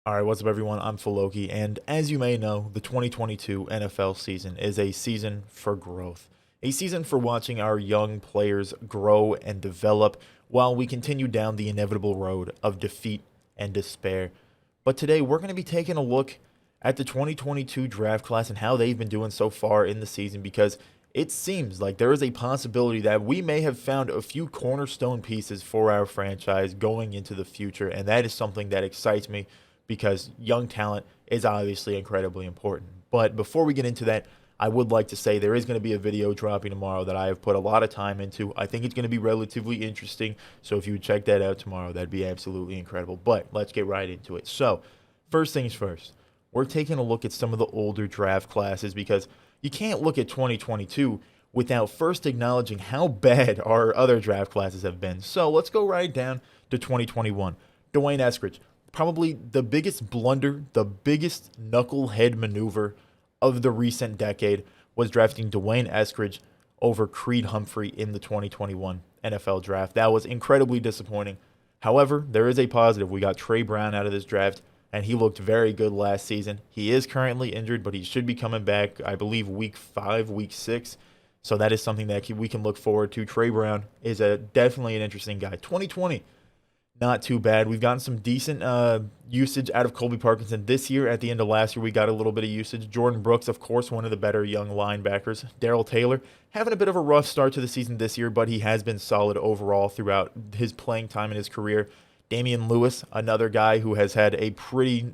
All right, what's up, everyone? I'm Filoki, and as you may know, the 2022 NFL season is a season for growth, a season for watching our young players grow and develop while we continue down the inevitable road of defeat and despair. But today, we're going to be taking a look at the 2022 draft class and how they've been doing so far in the season because it seems like there is a possibility that we may have found a few cornerstone pieces for our franchise going into the future, and that is something that excites me because young talent is obviously incredibly important. But before we get into that, I would like to say there is going to be a video dropping tomorrow that I have put a lot of time into. I think it's going to be relatively interesting. So if you would check that out tomorrow, that'd be absolutely incredible. But let's get right into it. So, first things first, we're taking a look at some of the older draft classes because you can't look at 2022 without first acknowledging how bad our other draft classes have been. So let's go right down to 2021. Dwayne Eskridge, probably the biggest blunder, the biggest knucklehead maneuver of the recent decade was drafting Dwayne Eskridge over Creed Humphrey in the 2021 NFL draft. That was incredibly disappointing. However, there is a positive. We got Trey Brown out of this draft, and he looked very good last season. He is currently injured, but he should be coming back, I believe, week 5, week 6. So that is something that we can look forward to. Trey Brown is definitely an interesting guy. 2020, not too bad. We've gotten some decent usage out of Colby Parkinson this year. At the end of last year, we got a little bit of usage. Jordan Brooks, of course, one of the better young linebackers. Darrell Taylor, having a bit of a rough start to the season this year, but he has been solid overall throughout his playing time in his career. Damian Lewis, another guy who has had a pretty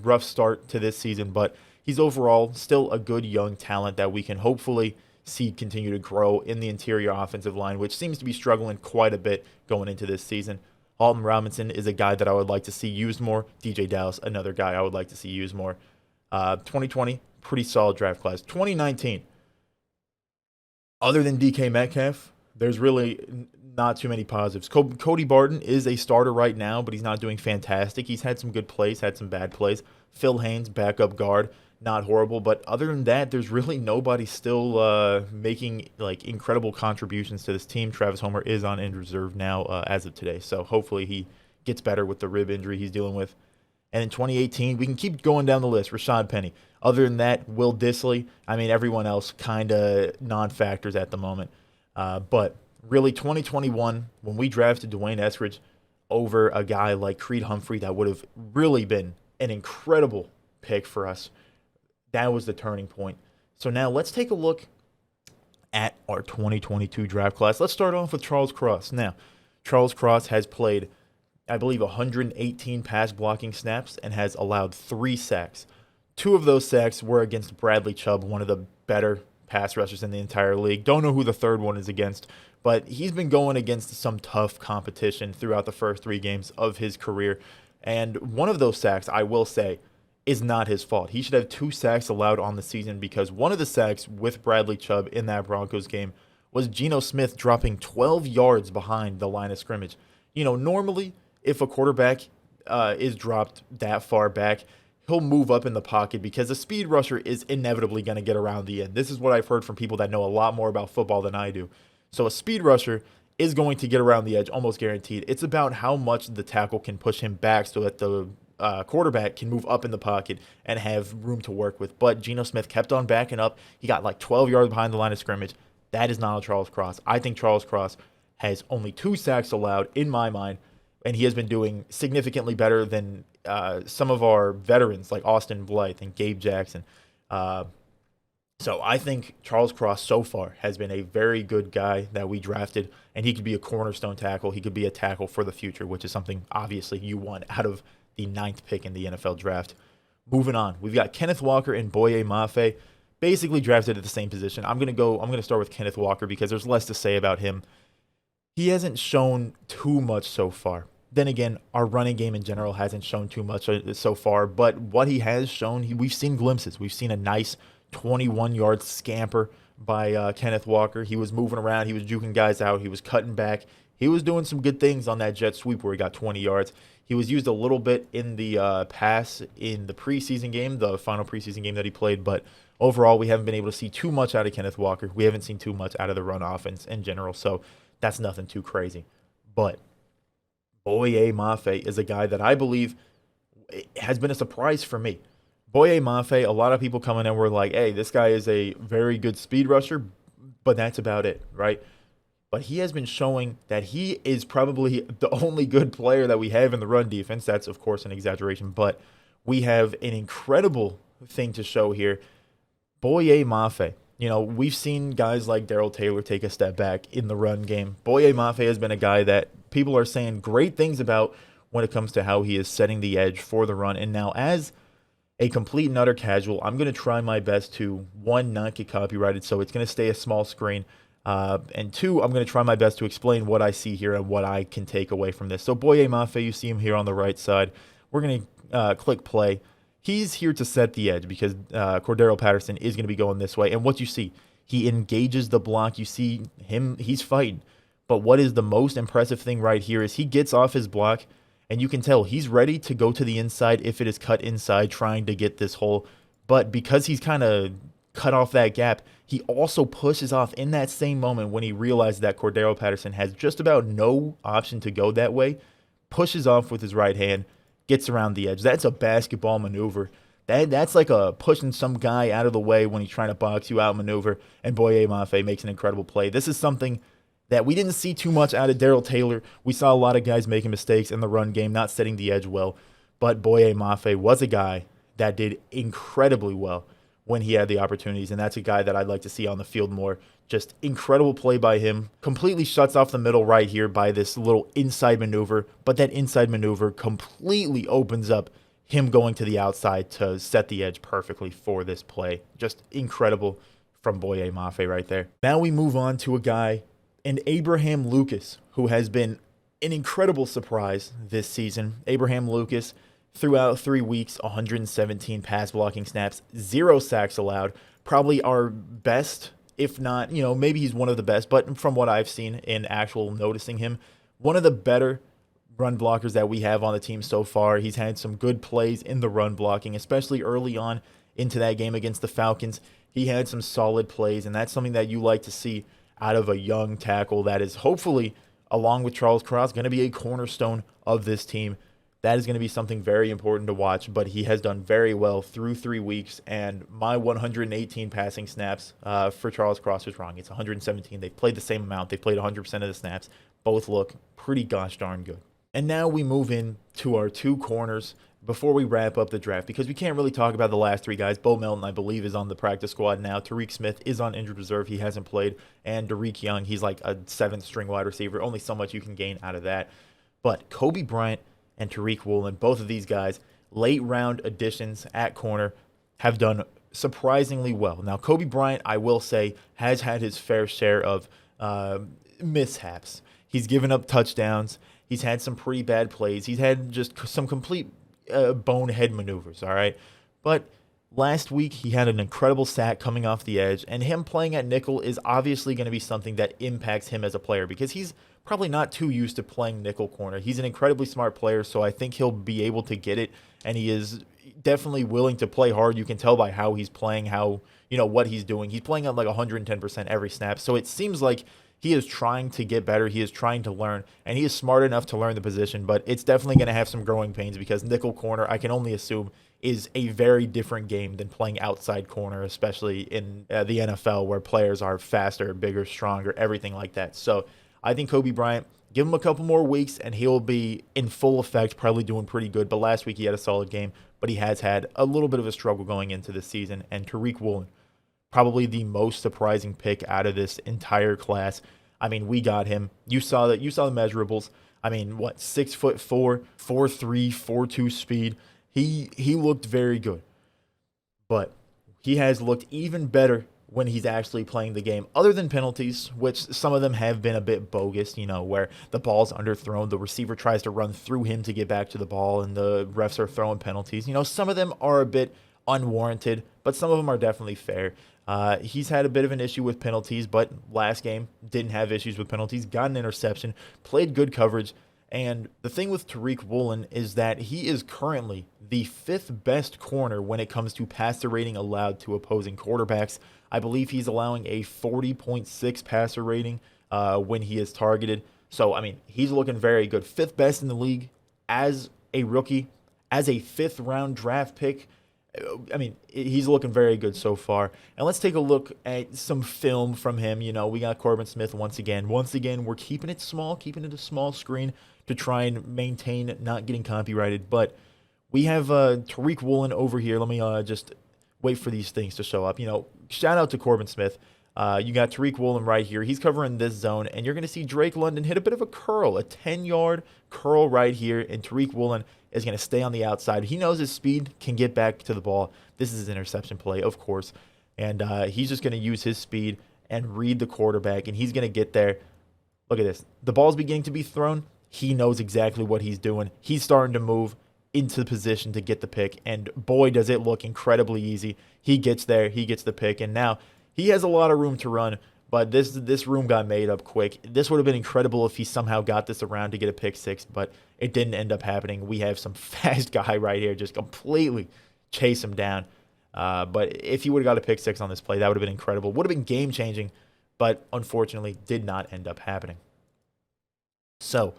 rough start to this season, but he's overall still a good young talent that we can hopefully see continue to grow in the interior offensive line, which seems to be struggling quite a bit going into this season. Alton Robinson is a guy that I would like to see used more. DJ Dallas, another guy I would like to see used more. 2020, pretty solid draft class. 2019, other than DK Metcalf, there's really not too many positives. Cody Barton is a starter right now, but he's not doing fantastic. He's had some good plays, had some bad plays. Phil Haynes, backup guard, not horrible. But other than that, there's really nobody still making like incredible contributions to this team. Travis Homer is on injured reserve now as of today, so hopefully he gets better with the rib injury he's dealing with. And in 2018, we can keep going down the list. Rashad Penny. Other than that, Will Dissly. I mean, everyone else kind of non-factors at the moment. But really, 2021, when we drafted Dwayne Eskridge over a guy like Creed Humphrey, that would have really been an incredible pick for us. That was the turning point. So now let's take a look at our 2022 draft class. Let's start off with Charles Cross. Now, Charles Cross has played, I believe, 118 pass blocking snaps and has allowed 3 sacks. 2 of those sacks were against Bradley Chubb, one of the better pass rushers in the entire league. Don't know who the third one is against, but he's been going against some tough competition throughout the first 3 games of his career. And one of those sacks, I will say, is not his fault. He should have 2 sacks allowed on the season because one of the sacks with Bradley Chubb in that Broncos game was Geno Smith dropping 12 yards behind the line of scrimmage. You know, normally if a quarterback is dropped that far back, he'll move up in the pocket because a speed rusher is inevitably going to get around the end. This is what I've heard from people that know a lot more about football than I do. So a speed rusher is going to get around the edge, almost guaranteed. It's about how much the tackle can push him back so that the quarterback can move up in the pocket and have room to work with. But Geno Smith kept on backing up. He got like 12 yards behind the line of scrimmage. That is not a Charles Cross. I think Charles Cross has only 2 sacks allowed in my mind, and he has been doing significantly better than some of our veterans like Austin Blythe and Gabe Jackson. So I think Charles Cross so far has been a very good guy that we drafted, and he could be a cornerstone tackle. He could be a tackle for the future, which is something obviously you want out of the 9th pick in the NFL draft. Moving on, we've got Kenneth Walker and Boye Mafe, basically drafted at the same position. I'm gonna start with Kenneth Walker because there's less to say about him. He hasn't shown too much so far. Then again, our running game in general hasn't shown too much so far, but what he has shown, we've seen glimpses. We've seen a nice 21-yard scamper by Kenneth Walker. He was moving around. He was juking guys out. He was cutting back. He was doing some good things on that jet sweep where he got 20 yards. He was used a little bit in the pass in the preseason game, the final preseason game that he played, but overall, we haven't been able to see too much out of Kenneth Walker. We haven't seen too much out of the run offense in general, so that's nothing too crazy. But Boye Mafe is a guy that I believe has been a surprise for me. Boye Mafe, a lot of people coming in were like, hey, this guy is a very good speed rusher, but that's about it, right? But he has been showing that he is probably the only good player that we have in the run defense. That's, of course, an exaggeration, but we have an incredible thing to show here. Boye Mafe. We've seen guys like Darrell Taylor take a step back in the run game. Boye Mafe has been a guy that people are saying great things about when it comes to how he is setting the edge for the run. And now, as a complete and utter casual, I'm going to try my best to, one, not get copyrighted, so it's going to stay a small screen. And two, I'm going to try my best to explain what I see here and what I can take away from this. So Boye Mafe, you see him here on the right side. We're going to click play. He's here to set the edge because Cordero Patterson is going to be going this way. And what you see, he engages the block. You see him, he's fighting. But what is the most impressive thing right here is he gets off his block, and you can tell he's ready to go to the inside if it is cut inside, trying to get this hole. But because he's kind of cut off that gap, he also pushes off in that same moment when he realizes that Cordero Patterson has just about no option to go that way, pushes off with his right hand, gets around the edge. That's a basketball maneuver. That's like a pushing some guy out of the way when he's trying to box you out maneuver, and Boye Mafe makes an incredible play. This is something that we didn't see too much out of Darrell Taylor. We saw a lot of guys making mistakes in the run game, not setting the edge well, but Boye Mafe was a guy that did incredibly well when he had the opportunities, and that's a guy that I'd like to see on the field more. Just incredible play by him. Completely shuts off the middle right here by this little inside maneuver, but that inside maneuver completely opens up him going to the outside to set the edge perfectly for this play. Just incredible from Boye Mafe right there. Now we move on to a guy, and Abe Lucas, who has been an incredible surprise this season. Abe Lucas, throughout 3 weeks, 117 pass blocking snaps, 0 sacks allowed. Probably our best, if not, maybe he's one of the best, but from what I've seen in actual noticing him, one of the better run blockers that we have on the team so far. He's had some good plays in the run blocking, especially early on into that game against the Falcons. He had some solid plays, and that's something that you like to see out of a young tackle that is hopefully, along with Charles Cross, going to be a cornerstone of this team. That is going to be something very important to watch, but he has done very well through 3 weeks, and my 118 passing snaps for Charles Cross is wrong. It's 117. They've played the same amount. They played 100% of the snaps. Both look pretty gosh darn good. And now we move in to our 2 corners before we wrap up the draft, because we can't really talk about the last 3 guys. Bo Melton, I believe, is on the practice squad now. Tariq Smith is on injured reserve. He hasn't played. And Tariq Young, he's like a 7th-string wide receiver. Only so much you can gain out of that. But Coby Bryant and Tariq Woolen, both of these guys, late-round additions at corner, have done surprisingly well. Now, Coby Bryant, I will say, has had his fair share of mishaps. He's given up touchdowns. He's had some pretty bad plays. He's had just some complete bonehead maneuvers, all right? But last week, he had an incredible sack coming off the edge, and him playing at nickel is obviously going to be something that impacts him as a player because he's probably not too used to playing nickel corner. He's an incredibly smart player, so I think he'll be able to get it, and he is definitely willing to play hard. You can tell by how he's playing, what he's doing. He's playing at like 110% every snap, so it seems like he is trying to get better. He is trying to learn, and he is smart enough to learn the position, but it's definitely going to have some growing pains because nickel corner, I can only assume, is a very different game than playing outside corner, especially in the NFL where players are faster, bigger, stronger, everything like that. So I think Coby Bryant, give him a couple more weeks, and he'll be in full effect, probably doing pretty good. But last week he had a solid game, but he has had a little bit of a struggle going into this season. And Tariq Woolen, probably the most surprising pick out of this entire class. I mean, we got him. You saw the measurables. I mean, 6'4", 4'3", 4'2" speed. He looked very good. But he has looked even better when he's actually playing the game, other than penalties, which some of them have been a bit bogus, where the ball's underthrown, the receiver tries to run through him to get back to the ball, and the refs are throwing penalties. Some of them are a bit unwarranted, but some of them are definitely fair. He's had a bit of an issue with penalties, but last game didn't have issues with penalties, got an interception, played good coverage. And the thing with Tariq Woolen is that he is currently the 5th best corner when it comes to passer rating allowed to opposing quarterbacks. I believe he's allowing a 40.6 passer rating when he is targeted. So, I mean, he's looking very good. 5th best in the league as a rookie. as a 5th-round draft pick. I mean, he's looking very good so far. And let's take a look at some film from him. You know, we got Corbin Smith once again. Once again, we're keeping it small, keeping it a small screen to try and maintain not getting copyrighted. But we have Tariq Woolen over here. Let me just wait for these things to show up. You know, shout out to Corbin Smith. You got Tariq Woolen right here. He's covering this zone, and you're going to see Drake London hit a bit of a curl, a 10-yard curl right here, and Tariq Woolen is going to stay on the outside. He knows his speed can get back to the ball. This is his interception play, of course, and he's just going to use his speed and read the quarterback, and he's going to get there. Look at this. The ball's beginning to be thrown. He knows exactly what he's doing. He's starting to move into the position to get the pick, and boy, does it look incredibly easy. He gets there. He gets the pick, and now he has a lot of room to run, but this room got made up quick. This would have been incredible if he somehow got this around to get a pick six, but it didn't end up happening. We have some fast guy right here just completely chase him down. But if he would have got a pick six on this play, that would have been incredible. Would have been game-changing, but unfortunately did not end up happening. So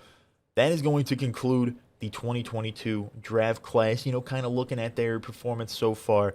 that is going to conclude the 2022 draft class. You know, kind of looking at their performance so far,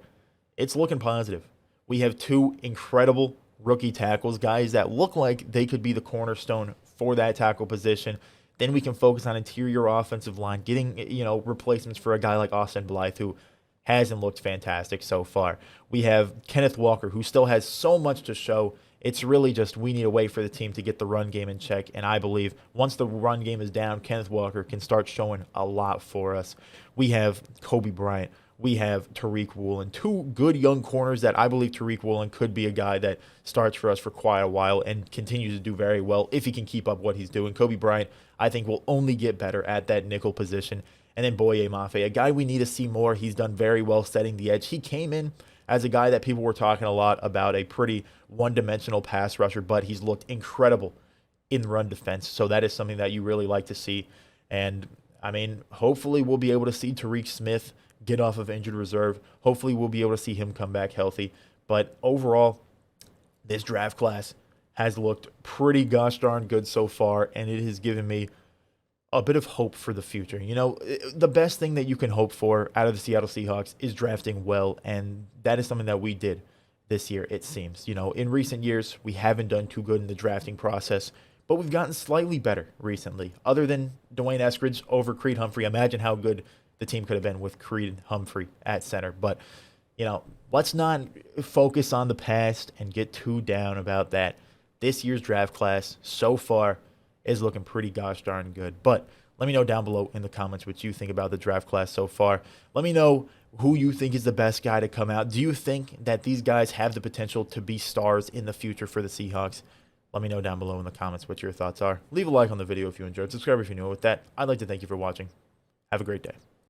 it's looking positive. We have 2 incredible rookie tackles, guys that look like they could be the cornerstone for that tackle position. Then we can focus on interior offensive line, getting, you know, replacements for a guy like Austin Blythe, who hasn't looked fantastic so far. We have Kenneth Walker, who still has so much to show. It's really just we need to wait for the team to get the run game in check, and I believe once the run game is down, Kenneth Walker can start showing a lot for us. We have Coby Bryant. We have Tariq Woolen, 2 good young corners that I believe Tariq Woolen could be a guy that starts for us for quite a while and continues to do very well if he can keep up what he's doing. Coby Bryant, I think, will only get better at that nickel position. And then Boye Mafe, a guy we need to see more. He's done very well setting the edge. He came in as a guy that people were talking a lot about, a pretty one-dimensional pass rusher, but he's looked incredible in run defense. So that is something that you really like to see. And, I mean, hopefully we'll be able to see Tariq Smith get off of injured reserve. Hopefully we'll be able to see him come back healthy. But overall, this draft class has looked pretty gosh darn good so far, and it has given me a bit of hope for the future. You know, the best thing that you can hope for out of the Seattle Seahawks is drafting well, and that is something that we did this year, it seems. You know, in recent years, we haven't done too good in the drafting process, but we've gotten slightly better recently. Other than Dwayne Eskridge over Creed Humphrey, imagine how good the team could have been with Creed Humphrey at center. But, you know, let's not focus on the past and get too down about that. This year's draft class so far is looking pretty gosh darn good. But let me know down below in the comments what you think about the draft class so far. Let me know who you think is the best guy to come out. Do you think that these guys have the potential to be stars in the future for the Seahawks? Let me know down below in the comments what your thoughts are. Leave a like on the video if you enjoyed. Subscribe if you're new. With that, I'd like to thank you for watching. Have a great day.